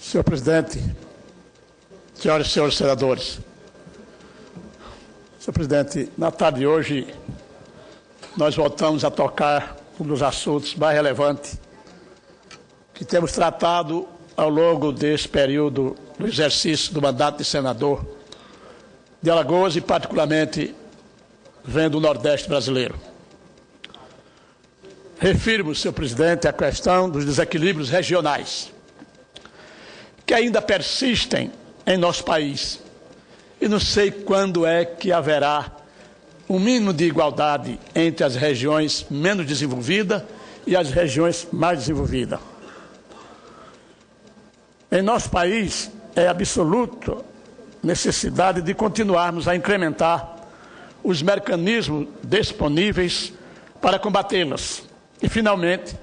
Senhor presidente, senhoras e senhores senadores, senhor presidente, na tarde de hoje nós voltamos a tocar um dos assuntos mais relevantes que temos tratado ao longo desse período do exercício do mandato de senador de Alagoas e particularmente vendo o Nordeste brasileiro. Refiro-me, senhor presidente, à questão dos desequilíbrios regionais que ainda persistem em nosso país. E não sei quando é que haverá um mínimo de igualdade entre as regiões menos desenvolvidas e as regiões mais desenvolvidas. Em nosso país, é absoluta necessidade de continuarmos a incrementar os mecanismos disponíveis para combatê-las e, finalmente,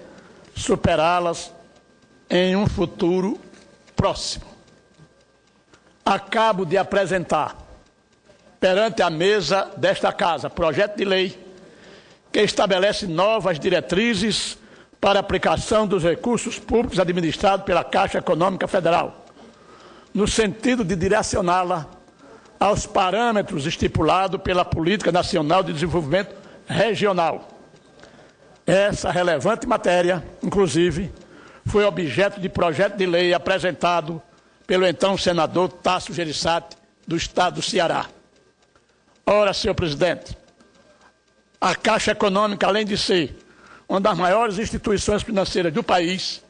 superá-las em um futuro próximo. Acabo de apresentar perante a mesa desta Casa projeto de lei que estabelece novas diretrizes para a aplicação dos recursos públicos administrados pela Caixa Econômica Federal, no sentido de direcioná-la aos parâmetros estipulados pela Política Nacional de Desenvolvimento Regional. Essa relevante matéria, inclusive, foi objeto de projeto de lei apresentado pelo então senador Tasso Gereissati, do Estado do Ceará. Ora, senhor presidente, a Caixa Econômica, além de ser uma das maiores instituições financeiras do país,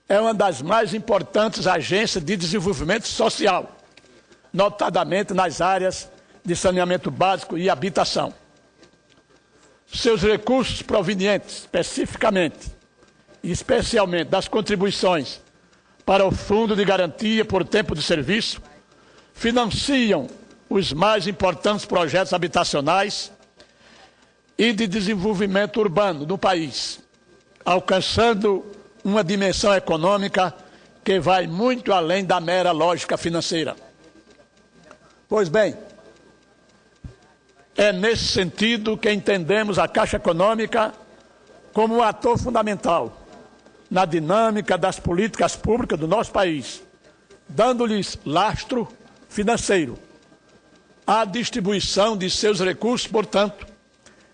é uma das mais importantes agências de desenvolvimento social, notadamente nas áreas de saneamento básico e habitação. Seus recursos provenientes, especificamente e especialmente das contribuições para o Fundo de Garantia por Tempo de Serviço, financiam os mais importantes projetos habitacionais e de desenvolvimento urbano no país, alcançando uma dimensão econômica que vai muito além da mera lógica financeira. Pois bem, é nesse sentido que entendemos a Caixa Econômica como um ator fundamental na dinâmica das políticas públicas do nosso país, dando-lhes lastro financeiro. A distribuição de seus recursos, portanto,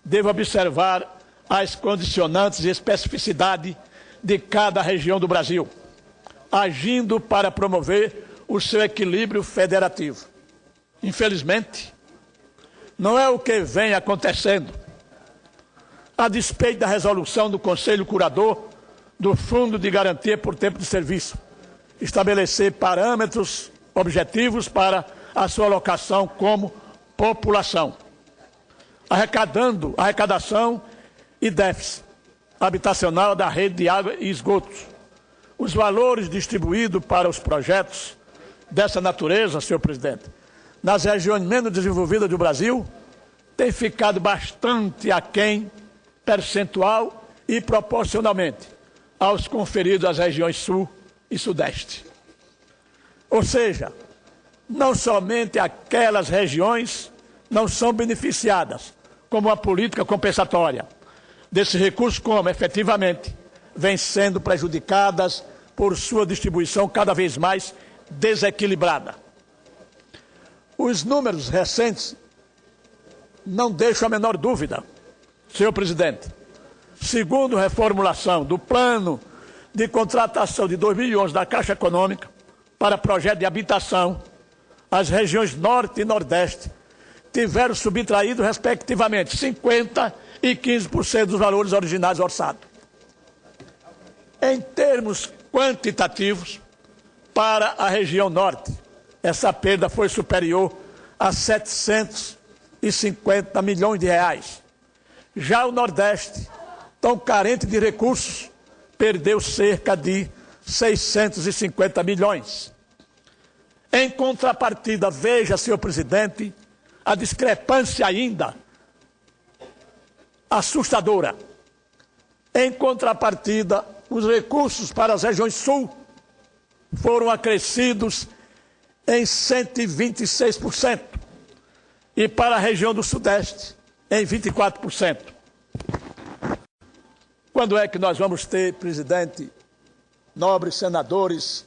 deve observar as condicionantes e especificidade de cada região do Brasil, agindo para promover o seu equilíbrio federativo. Infelizmente, não é o que vem acontecendo. A despeito da resolução do Conselho Curador do Fundo de Garantia por Tempo de Serviço, estabelecer parâmetros objetivos para a sua alocação como população, arrecadação e déficit habitacional da rede de água e esgotos. Os valores distribuídos para os projetos dessa natureza, senhor presidente, nas regiões menos desenvolvidas do Brasil, têm ficado bastante aquém, percentual e proporcionalmente, aos conferidos às regiões Sul e Sudeste. Ou seja, não somente aquelas regiões não são beneficiadas como uma política compensatória desses recursos, como efetivamente vêm sendo prejudicadas por sua distribuição cada vez mais desequilibrada. Os números recentes não deixam a menor dúvida, senhor presidente. Segundo reformulação do Plano de Contratação de 2011 da Caixa Econômica para projeto de habitação, as regiões Norte e Nordeste tiveram subtraído, respectivamente, 50% e 15% dos valores originários orçados. Em termos quantitativos, para a região Norte, essa perda foi superior a 750 milhões de reais. Já o Nordeste, tão carente de recursos, perdeu cerca de 650 milhões. Em contrapartida, veja, senhor presidente, a discrepância ainda assustadora. Em contrapartida, os recursos para as regiões Sul foram acrescidos em 126% e para a região do Sudeste em 24%. Quando é que nós vamos ter, presidente, nobres senadores,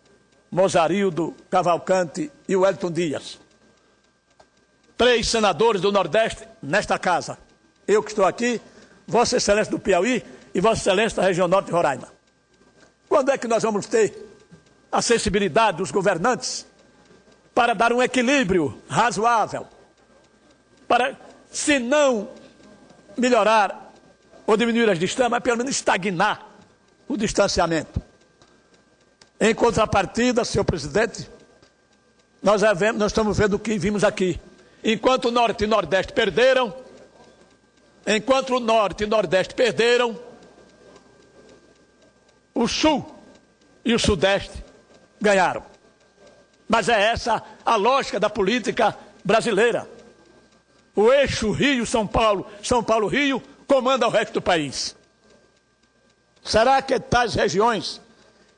Mozarildo, Cavalcante e Wellington Dias. 3 senadores do Nordeste nesta casa. Eu que estou aqui, Vossa Excelência do Piauí e Vossa Excelência da região Norte de Roraima. Quando é que nós vamos ter a sensibilidade dos governantes para dar um equilíbrio razoável, para, se não melhorar ou diminuir as distâncias, mas pelo menos estagnar o distanciamento? Em contrapartida, senhor presidente, nós estamos vendo o que vimos aqui. Enquanto o Norte e o Nordeste perderam, o Sul e o Sudeste ganharam. Mas é essa a lógica da política brasileira. O eixo Rio-São Paulo, São Paulo-Rio, comanda o resto do país. Será que tais regiões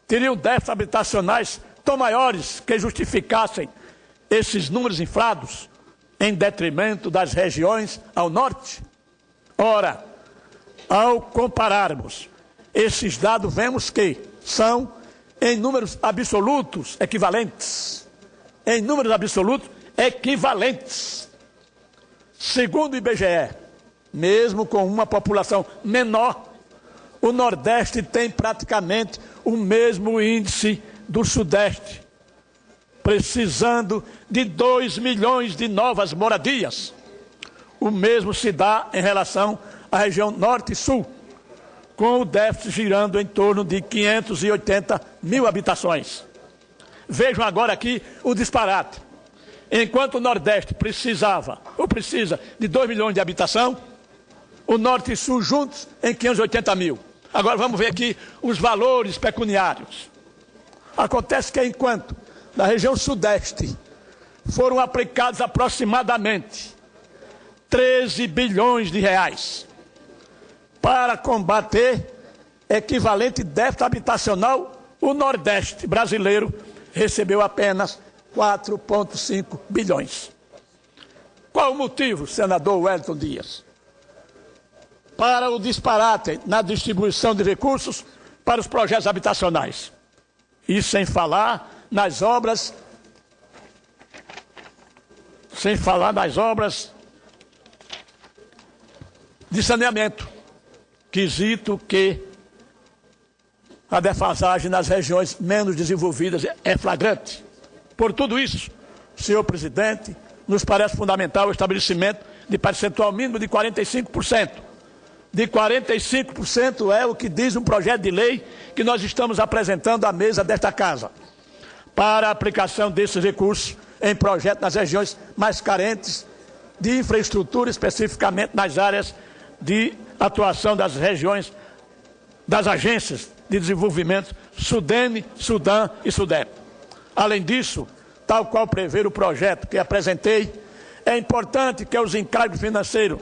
teriam déficits habitacionais tão maiores que justificassem esses números inflados em detrimento das regiões ao norte? Ora, ao compararmos esses dados, vemos que são em números absolutos equivalentes. Em números absolutos equivalentes. Segundo o IBGE, mesmo com uma população menor, o Nordeste tem praticamente o mesmo índice do Sudeste, precisando de 2 milhões de novas moradias. O mesmo se dá em relação à região Norte e Sul, com o déficit girando em torno de 580 mil habitações. Vejam agora aqui o disparate. Enquanto o Nordeste precisa de 2 milhões de habitação, o Norte e Sul juntos em 580 mil. Agora vamos ver aqui os valores pecuniários. Acontece que enquanto na região Sudeste foram aplicados aproximadamente 13 bilhões de reais para combater equivalente déficit habitacional, o Nordeste brasileiro recebeu apenas 4,5 bilhões. Qual o motivo, senador Wellington Dias, para o disparate na distribuição de recursos para os projetos habitacionais? E sem falar nas obras de saneamento, quesito que a defasagem nas regiões menos desenvolvidas é flagrante. Por tudo isso, senhor presidente, nos parece fundamental o estabelecimento de percentual mínimo de 45%. De 45% é o que diz um projeto de lei que nós estamos apresentando à mesa desta casa, para a aplicação desses recursos em projetos nas regiões mais carentes de infraestrutura, especificamente nas áreas de atuação das regiões, das agências de desenvolvimento SUDENE, SUDAM e SUDEP. Além disso, tal qual prevê o projeto que apresentei, é importante que os encargos financeiros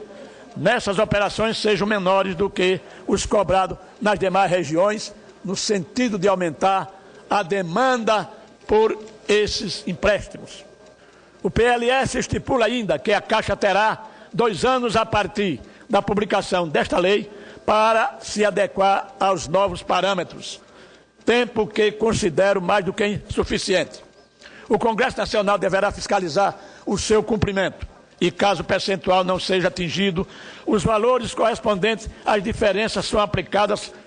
nessas operações sejam menores do que os cobrados nas demais regiões, no sentido de aumentar a demanda por esses empréstimos. O PLS estipula ainda que a Caixa terá 2 anos a partir da publicação desta lei para se adequar aos novos parâmetros, tempo que considero mais do que insuficiente. O Congresso Nacional deverá fiscalizar o seu cumprimento e, caso o percentual não seja atingido, os valores correspondentes às diferenças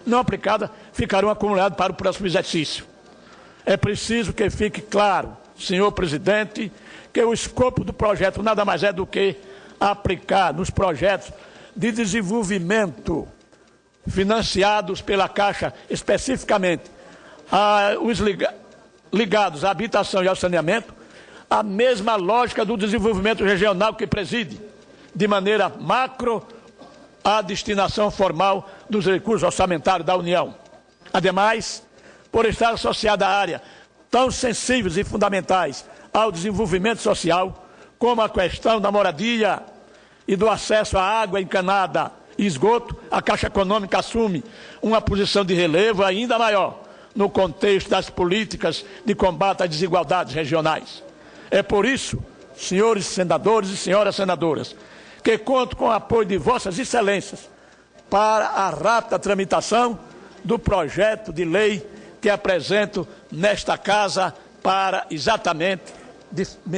não aplicadas ficarão acumulados para o próximo exercício. É preciso que fique claro, senhor presidente, que o escopo do projeto nada mais é do que aplicar nos projetos de desenvolvimento financiados pela Caixa, especificamente os ligados à habitação e ao saneamento, a mesma lógica do desenvolvimento regional que preside, de maneira macro, a destinação formal dos recursos orçamentários da União. Ademais, por estar associada a área tão sensíveis e fundamentais ao desenvolvimento social, como a questão da moradia e do acesso à água encanada e esgoto, a Caixa Econômica assume uma posição de relevo ainda maior no contexto das políticas de combate às desigualdades regionais. É por isso, senhores senadores e senhoras senadoras, que conto com o apoio de vossas excelências para a rápida tramitação do projeto de lei que apresento nesta casa para exatamente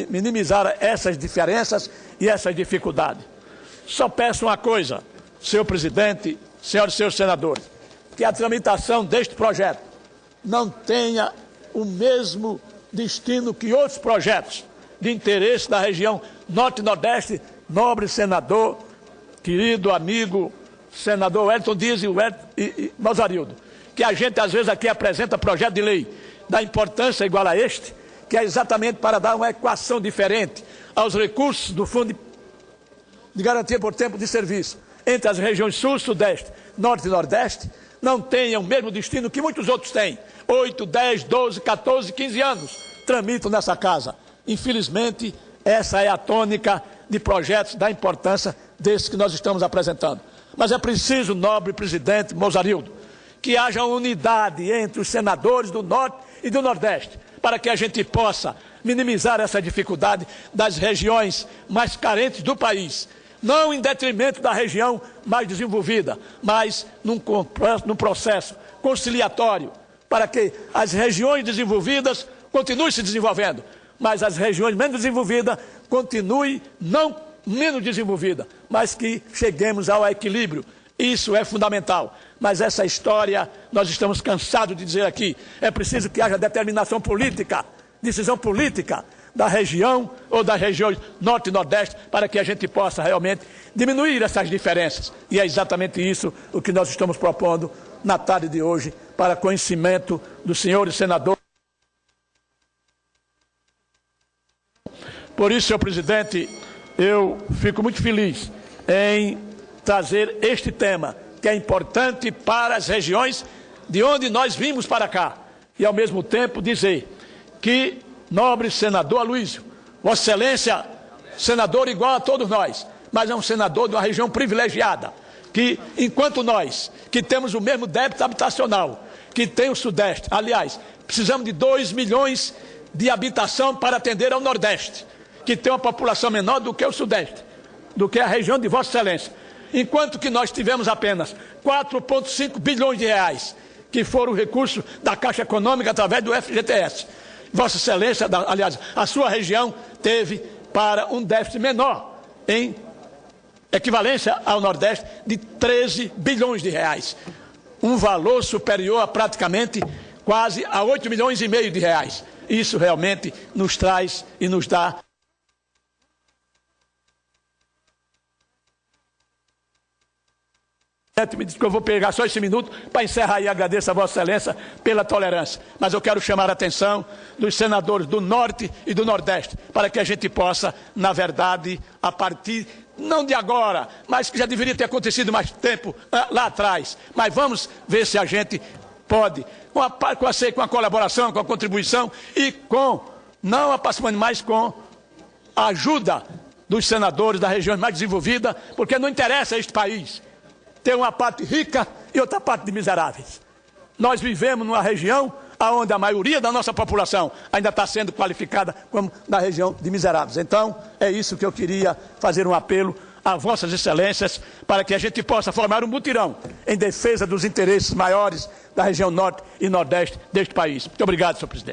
minimizar essas diferenças e essas dificuldades. Só peço uma coisa, senhor presidente, senhoras e senhores senadores, que a tramitação deste projeto não tenha o mesmo destino que outros projetos de interesse da região Norte e Nordeste. Nobre senador, querido amigo, senador Wellington Dias e Mozarildo, que a gente às vezes aqui apresenta projeto de lei da importância igual a este, que é exatamente para dar uma equação diferente aos recursos do Fundo de Garantia por Tempo de Serviço entre as regiões Sul, Sudeste, Norte e Nordeste, não tenha o mesmo destino que muitos outros têm. 8, 10, 12, 14, 15 anos tramitam nessa casa. Infelizmente, essa é a tônica de projetos da importância desses que nós estamos apresentando. Mas é preciso, nobre presidente Mozarildo, que haja unidade entre os senadores do Norte e do Nordeste, para que a gente possa minimizar essa dificuldade das regiões mais carentes do país, não em detrimento da região mais desenvolvida, mas num processo conciliatório, para que as regiões desenvolvidas continuem se desenvolvendo, mas as regiões menos desenvolvidas continuem não menos desenvolvidas, mas que cheguemos ao equilíbrio. Isso é fundamental. Mas essa história, nós estamos cansados de dizer aqui, é preciso que haja determinação política, decisão política da região ou das regiões Norte e Nordeste, para que a gente possa realmente diminuir essas diferenças. E é exatamente isso o que nós estamos propondo na tarde de hoje, para conhecimento dos senhores senadores. Por isso, senhor presidente, eu fico muito feliz em trazer este tema, que é importante para as regiões de onde nós vimos para cá. E, ao mesmo tempo, dizer que, nobre senador Aloysio, Vossa Excelência, senador igual a todos nós, mas é um senador de uma região privilegiada, que, enquanto nós, que temos o mesmo débito habitacional, que tem o Sudeste, aliás, precisamos de 2 milhões de habitação para atender ao Nordeste, que tem uma população menor do que o Sudeste, do que a região de Vossa Excelência. Enquanto que nós tivemos apenas 4,5 bilhões de reais, que foram recursos da Caixa Econômica através do FGTS. Vossa Excelência, aliás, a sua região teve para um déficit menor, em equivalência ao Nordeste, de 13 bilhões de reais. Um valor superior a praticamente quase a 8 milhões e meio de reais. Isso realmente nos traz e nos dá. Me diz que eu vou pegar só esse minuto para encerrar e agradeço a Vossa Excelência pela tolerância. Mas eu quero chamar a atenção dos senadores do Norte e do Nordeste, para que a gente possa, na verdade, a partir, não de agora, mas que já deveria ter acontecido mais tempo lá atrás, mas vamos ver se a gente pode, com a colaboração, com a contribuição e com, não a parcimônia, mas com a ajuda dos senadores das regiões mais desenvolvidas, porque não interessa a este país ter uma parte rica e outra parte de miseráveis. Nós vivemos numa região onde a maioria da nossa população ainda está sendo qualificada como da região de miseráveis. Então, é isso que eu queria fazer um apelo a Vossas Excelências, para que a gente possa formar um mutirão em defesa dos interesses maiores da região Norte e Nordeste deste país. Muito obrigado, senhor presidente.